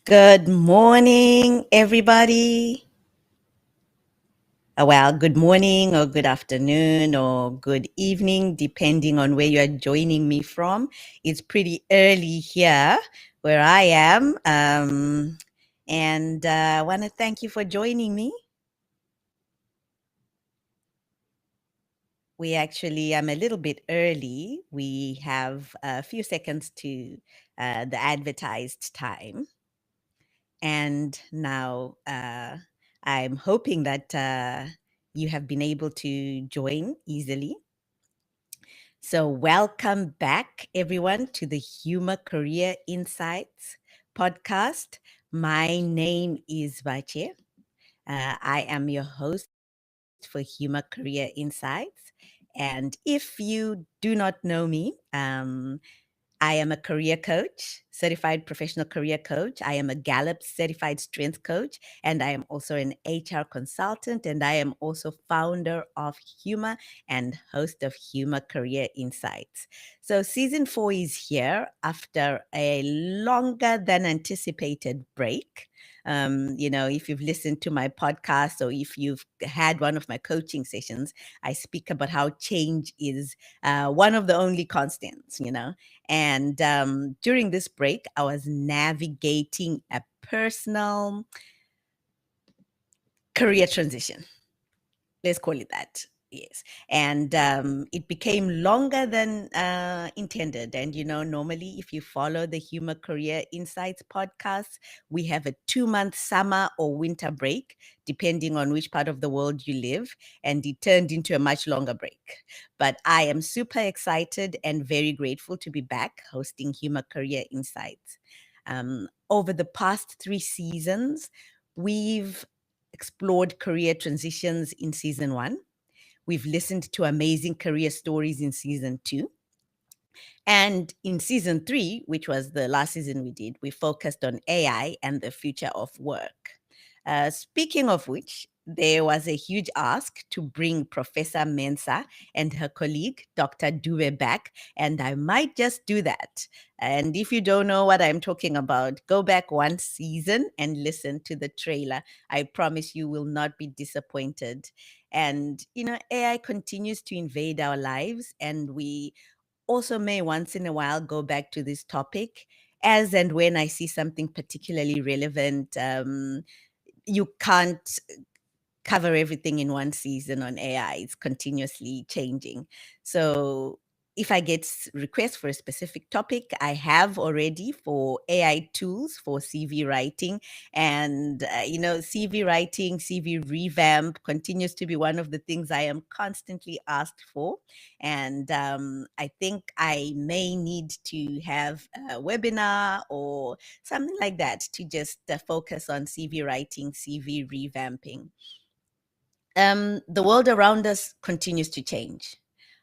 Good morning, everybody. Well, good morning or good afternoon or good evening, depending on where you are joining me from. It's pretty early here where I am. And I want to thank you for joining me. I'm a little bit early. We have a few seconds to the advertised time. And now I'm hoping that you have been able to join easily. So, welcome back, everyone, to the Humor Career Insights podcast. My name is Batje. I am your host for Humor Career Insights. And if you do not know me, I am a career coach, certified professional career coach. I am a Gallup certified strength coach, and I am also an HR consultant, and I am also founder of Humor and host of Humor Career Insights. So season 4 is here after a longer than anticipated break. If you've listened to my podcast or if you've had one of my coaching sessions, I speak about how change is one of the only constants, and during this break, I was navigating a personal career transition. Let's call it that. Yes. And it became longer than intended. And, normally if you follow the Humor Career Insights podcast, we have a 2-month summer or winter break, depending on which part of the world you live. And it turned into a much longer break. But I am super excited and very grateful to be back hosting Humor Career Insights. Over the past 3 seasons, we've explored career transitions in season 1. We've listened to amazing career stories in season 2. And in season 3, which was the last season we did, we focused on AI and the future of work. Speaking of which, there was a huge ask to bring Professor Mensah and her colleague, Dr. Dube, back, and I might just do that. And if you don't know what I'm talking about, go back one season and listen to the trailer. I promise you will not be disappointed. And, AI continues to invade our lives, and we also may once in a while go back to this topic as and when I see something particularly relevant. You can't cover everything in one season on AI. It's continuously changing. So if I get requests for a specific topic, I have already for AI tools for CV writing. And, CV writing, CV revamp continues to be one of the things I am constantly asked for. And I think I may need to have a webinar or something like that to just focus on CV writing, CV revamping. The world around us continues to change.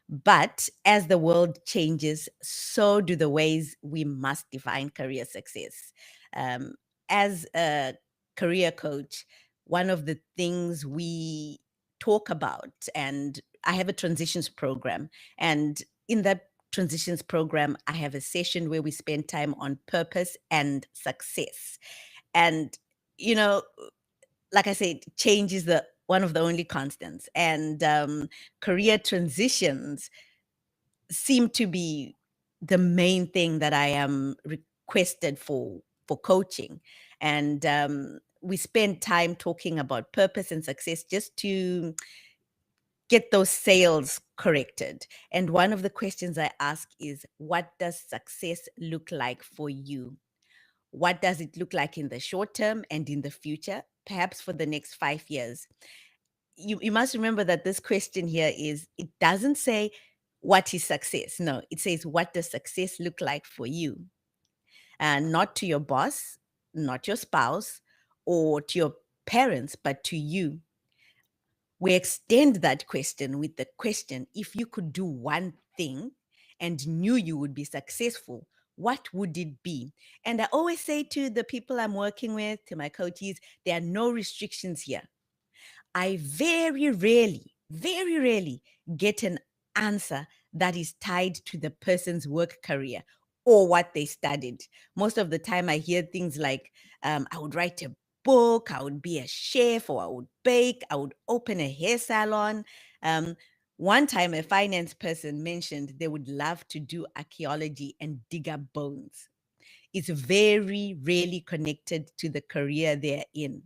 But as the world changes, so do the ways we must define career success. Um, as a career coach, one of the things we talk about, and I have a transitions program, and in that transitions program, I have a session where we spend time on purpose and success. And, you know, like I said, change is the one of the only constants, and career transitions seem to be the main thing that I am requested for coaching. And we spend time talking about purpose and success just to get those sales corrected. And one of the questions I ask is, what does success look like for you? What does it look like in the short term and in the future, perhaps for the next 5 years? You must remember that this question here it doesn't say what is success. No, it says, what does success look like for you? And not to your boss, not your spouse, or to your parents, but to you. We extend that question with the question, if you could do one thing and knew you would be successful, what would it be? And I always say to the people I'm working with, to my coaches, there are no restrictions here. I very rarely get an answer that is tied to the person's work career or what they studied. Most of the time, I hear things like, I would write a book, I would be a chef, or I would bake, I would open a hair salon. Um, one time, a finance person mentioned they would love to do archaeology and dig up bones. It's very rarely connected to the career they're in.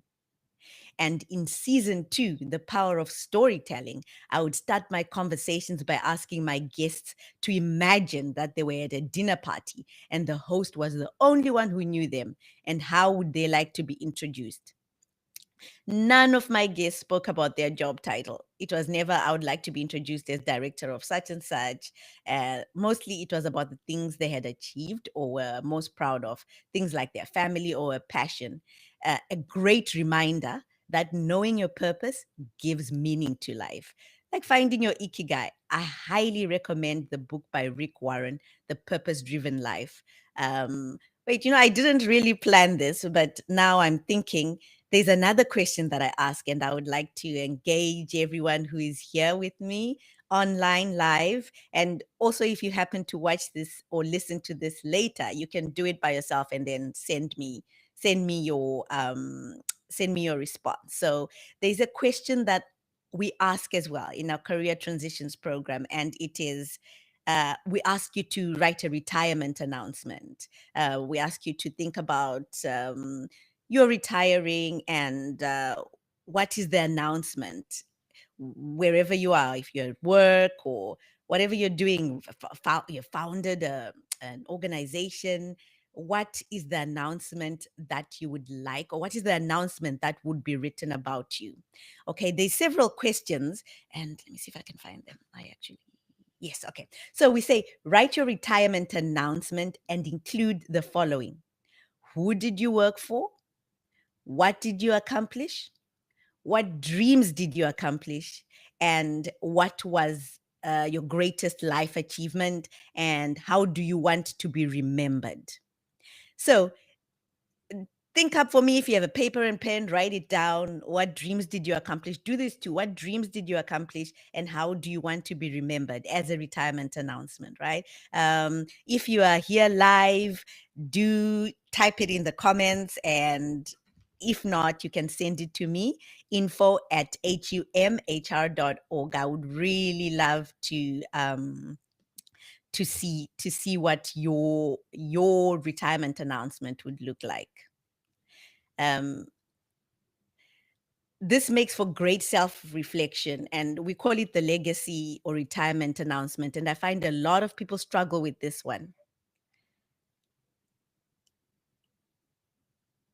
And in season 2, The Power of Storytelling, I would start my conversations by asking my guests to imagine that they were at a dinner party and the host was the only one who knew them, and how would they like to be introduced. None of my guests spoke about their job title. It was never, I would like to be introduced as director of such and such. Mostly it was about the things they had achieved or were most proud of, things like their family or a passion. A great reminder that knowing your purpose gives meaning to life. Like finding your ikigai. I highly recommend the book by Rick Warren, The Purpose Driven Life. Wait, I didn't really plan this, but now I'm thinking there's another question that I ask, and I would like to engage everyone who is here with me online live. And also, if you happen to watch this or listen to this later, you can do it by yourself and then send me your send me your response. So there's a question that we ask as well in our career transitions program, and it is. We ask you to write a retirement announcement. We ask you to think about you're retiring and what is the announcement wherever you are, if you're at work or whatever you're doing, you founded an organization. What is the announcement that you would like, or what is the announcement that would be written about you? Okay, there's several questions, and let me see if I can find them. Yes, okay. So we say, write your retirement announcement and include the following. Who did you work for? What did you accomplish? What dreams did you accomplish? And what was your greatest life achievement? And how do you want to be remembered? So think up for me. If you have a paper and pen, write it down. What dreams did you accomplish? Do this too. What dreams did you accomplish, and how do you want to be remembered as a retirement announcement, right? If you are here live, do type it in the comments, and if not, you can send it to me, info@humhr.org. I would really love to see what your retirement announcement would look like. Um, this makes for great self-reflection, and we call it the legacy or retirement announcement. And I find a lot of people struggle with this one.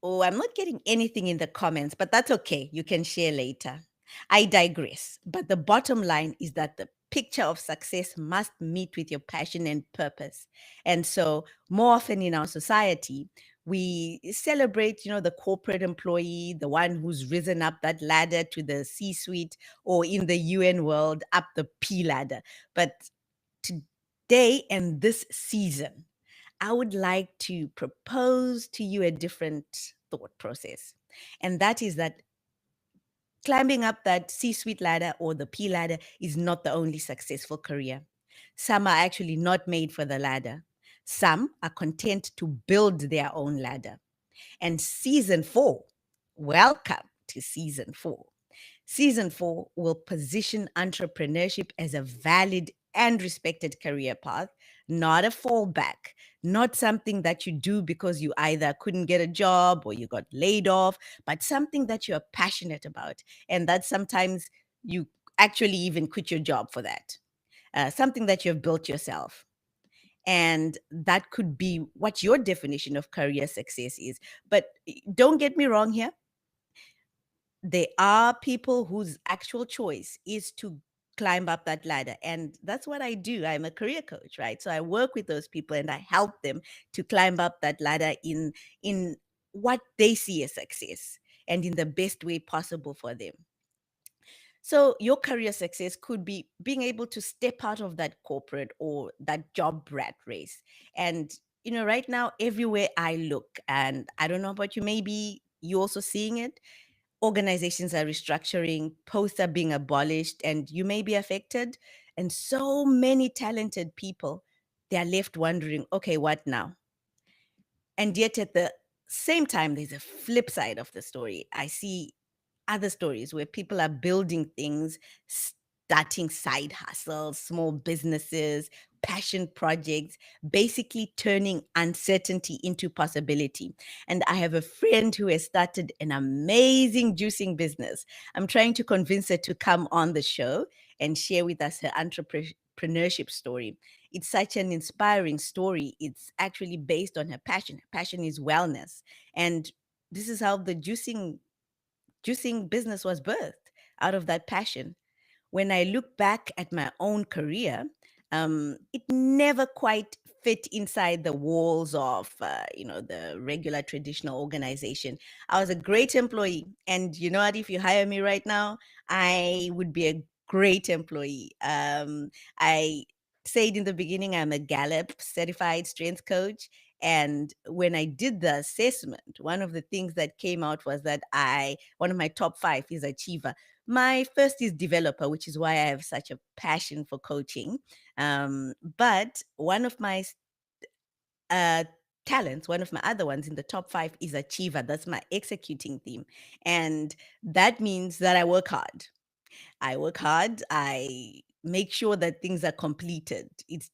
Oh, I'm not getting anything in the comments, but that's okay. You can share later. I digress. But the bottom line is that the picture of success must meet with your passion and purpose. And so, more often in our society, we celebrate, the corporate employee, the one who's risen up that ladder to the C suite, or in the UN world, up the P ladder. But today and this season, I would like to propose to you a different thought process. And that is that climbing up that C suite ladder or the P ladder is not the only successful career. Some are actually not made for the ladder. Some are content to build their own ladder. And season 4, welcome to season 4. Season 4 will position entrepreneurship as a valid and respected career path, not a fallback, not something that you do because you either couldn't get a job or you got laid off, but something that you're passionate about. And that sometimes you actually even quit your job for that, something that you've built yourself. And that could be what your definition of career success is. But don't get me wrong here. There are people whose actual choice is to climb up that ladder, and that's what I do. I'm a career coach, right? So I work with those people and I help them to climb up that ladder in what they see as success and in the best way possible for them. So your career success could be being able to step out of that corporate or that job rat race. And right now, everywhere I look, and I don't know about you, maybe you also seeing it, organizations are restructuring, posts are being abolished, and you may be affected. And so many talented people They are left wondering, okay, what now? And yet at the same time, there's a flip side of the story. I see other stories where people are building things, starting side hustles, small businesses, passion projects, basically turning uncertainty into possibility. And I have a friend who has started an amazing juicing business. I'm trying to convince her to come on the show and share with us her entrepreneurship story. It's such an inspiring story. It's actually based on her passion. Her passion is wellness. And this is how the juicing business was birthed, out of that passion. When I look back at my own career, it never quite fit inside the walls of, the regular traditional organization. I was a great employee, and you know what? If you hire me right now, I would be a great employee. I said in the beginning, I'm a Gallup certified strength coach. And when I did the assessment, one of the things that came out was that one of my top 5 is achiever. My first is developer, which is why I have such a passion for coaching. But one of my uh, talents, one of my other ones in the top 5 is achiever. That's my executing theme. And that means that I work hard. I make sure that things are completed. It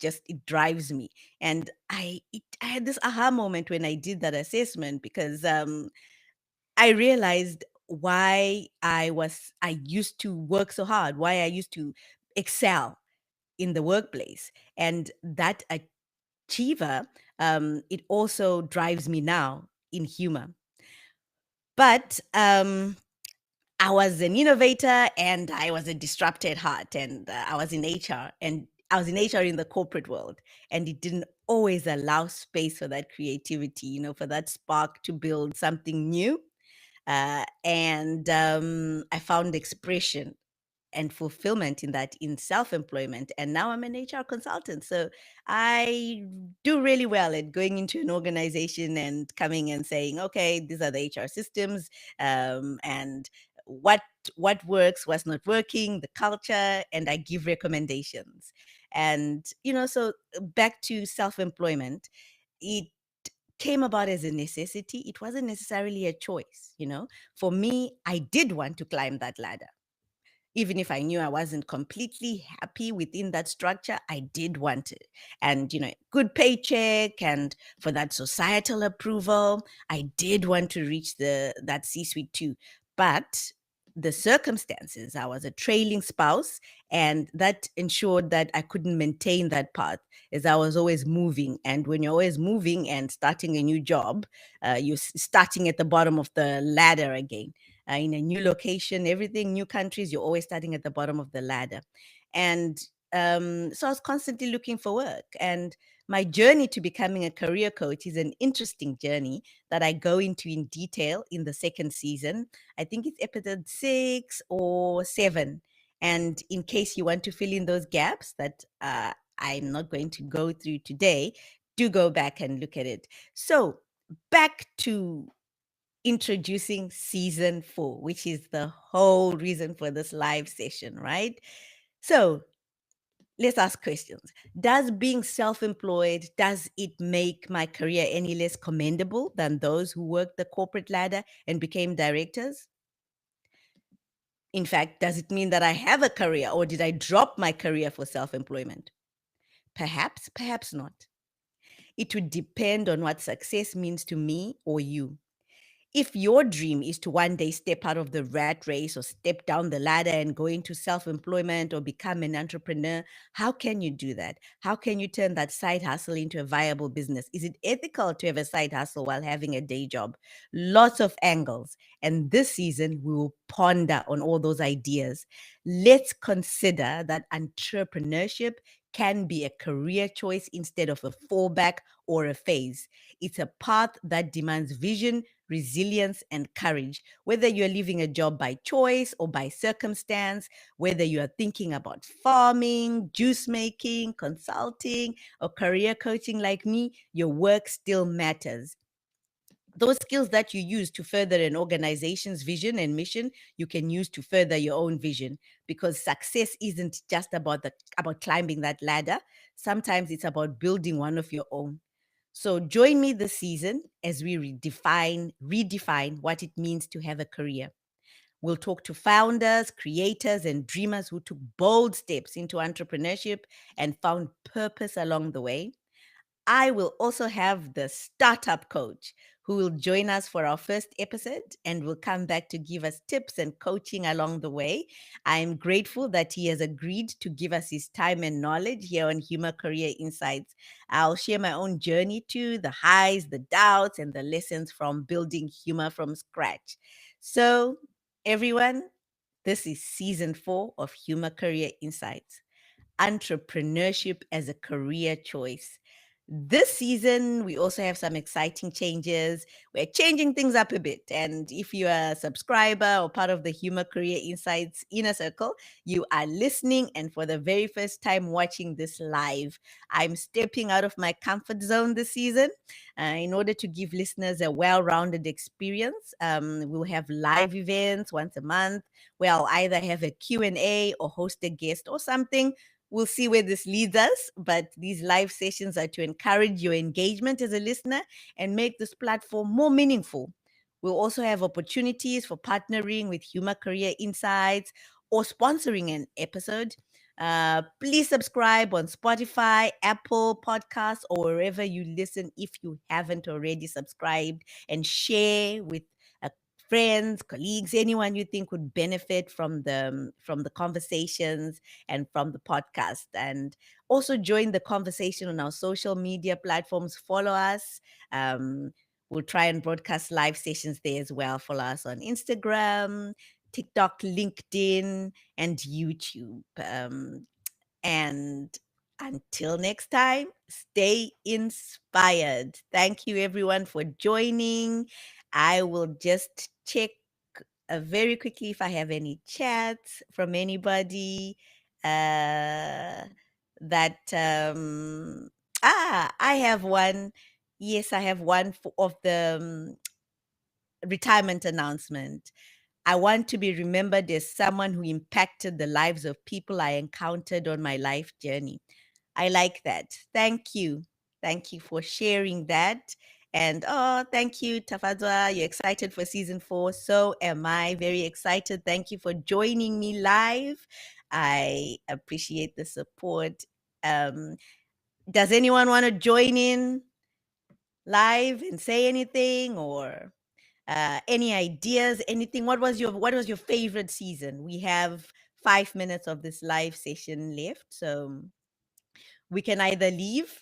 drives me. And I had this aha moment when I did that assessment, because I realized why I used to work so hard, why I used to excel in the workplace. And that achiever, it also drives me now in humor. But I was an innovator and I was a disrupted heart, and I was in HR, and I was in HR in the corporate world, and it didn't always allow space for that creativity, for that spark to build something new. And I found expression and fulfillment in that, in self-employment, and now I'm an HR consultant. So I do really well at going into an organization and coming and saying, okay, these are the HR systems, and what what works, what's not working, the culture, and I give recommendations. And so back to self-employment, it came about as a necessity. It wasn't necessarily a choice. For me, I did want to climb that ladder. Even if I knew I wasn't completely happy within that structure, I did want it. And, good paycheck, and for that societal approval, I did want to reach that C-suite too. But the circumstances, I was a trailing spouse, and that ensured that I couldn't maintain that path, as I was always moving. And when you're always moving and starting a new job, you're starting at the bottom of the ladder again, in a new location, everything, new countries, you're always starting at the bottom of the ladder. And so I was constantly looking for work. And my journey to becoming a career coach is an interesting journey that I go into in detail in the second season. I think it's episode 6 or 7. And in case you want to fill in those gaps that I'm not going to go through today, do go back and look at it. So, back to introducing season 4, which is the whole reason for this live session, right? So let's ask questions. Does being self-employed, does it make my career any less commendable than those who worked the corporate ladder and became directors? In fact, does it mean that I have a career, or did I drop my career for self-employment? Perhaps, perhaps not. It would depend on what success means to me or you. If your dream is to one day step out of the rat race, or step down the ladder and go into self-employment or become an entrepreneur, how can you do that? How can you turn that side hustle into a viable business? Is it ethical to have a side hustle while having a day job? Lots of angles. And this season, we will ponder on all those ideas. Let's consider that entrepreneurship can be a career choice instead of a fallback or a phase. It's a path that demands vision, resilience, and courage. Whether you're leaving a job by choice or by circumstance, whether you are thinking about farming, juice making, consulting, or career coaching like me, your work still matters. those skills that you use to further an organization's vision and mission, you can use to further your own vision, because success isn't just about climbing that ladder. Sometimes it's about building one of your own. So join me this season as we redefine what it means to have a career. We'll talk to founders, creators, and dreamers who took bold steps into entrepreneurship and found purpose along the way. I will also have the startup coach who will join us for our first episode and will come back to give us tips and coaching along the way. I'm grateful that he has agreed to give us his time and knowledge here on Humor Career Insights. I'll share my own journey too, the highs, the doubts, and the lessons from building humor from scratch. So, everyone, this is season 4 of Humor Career Insights, entrepreneurship as a career choice. This season, we also have some exciting changes. We're changing things up a bit. And if you are a subscriber or part of the Humor Career Insights Inner Circle, you are listening and for the very first time watching this live. I'm stepping out of my comfort zone this season in order to give listeners a well-rounded experience. We'll have live events once a month where I'll either have a Q&A or host a guest or something. We'll see where this leads us, but these live sessions are to encourage your engagement as a listener and make this platform more meaningful. We'll also have opportunities for partnering with Humor Career Insights or sponsoring an episode. Please subscribe on Spotify, Apple Podcasts, or wherever you listen if you haven't already subscribed, and share with friends, colleagues, anyone you think would benefit from the conversations and from the podcast. And also join the conversation on our social media platforms. Follow us. We'll try and broadcast live sessions there as well. Follow us on Instagram, TikTok, LinkedIn, and YouTube. And until next time, stay inspired. Thank you, everyone, for joining. I will just check very quickly if I have any chats from anybody that I have one. Yes, I have one of the retirement announcement. I want to be remembered as someone who impacted the lives of people I encountered on my life journey. I like that. Thank you. Thank you for sharing that. And thank you, Tafadwa. You're excited for season 4. So am I. Very excited. Thank you for joining me live. I appreciate the support. Does anyone want to join in live and say anything, or any ideas, anything? What was your favorite season? We have 5 minutes of this live session left, so we can either leave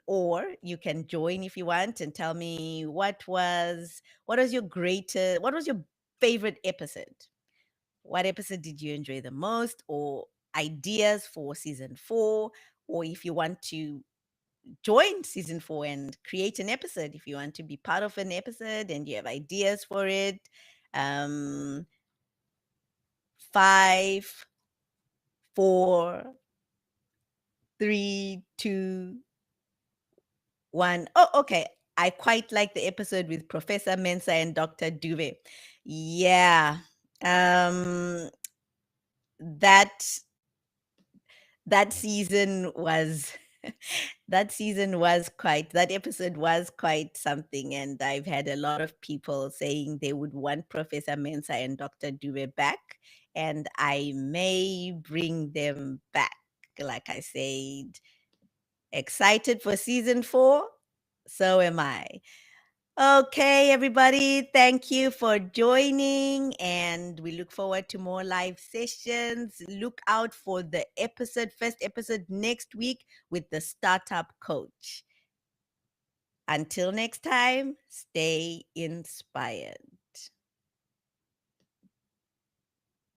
or you can join if you want and tell me what was your favorite episode. What episode did you enjoy the most, or ideas for season 4, or if you want to join season 4 and create an episode, if you want to be part of an episode and you have ideas for it. 5, 4, 3, 2, 1. Oh, okay. I quite like the episode with Professor Mensa and Dr. Dube. Yeah. That that season was that episode was quite something, and I've had a lot of people saying they would want Professor Mensa and Dr. Dube back, and I may bring them back. Like I said, excited for season 4. So am I. Okay, everybody, thank you for joining, and we look forward to more live sessions. Look out for the first episode next week with the startup coach. Until next time, stay inspired.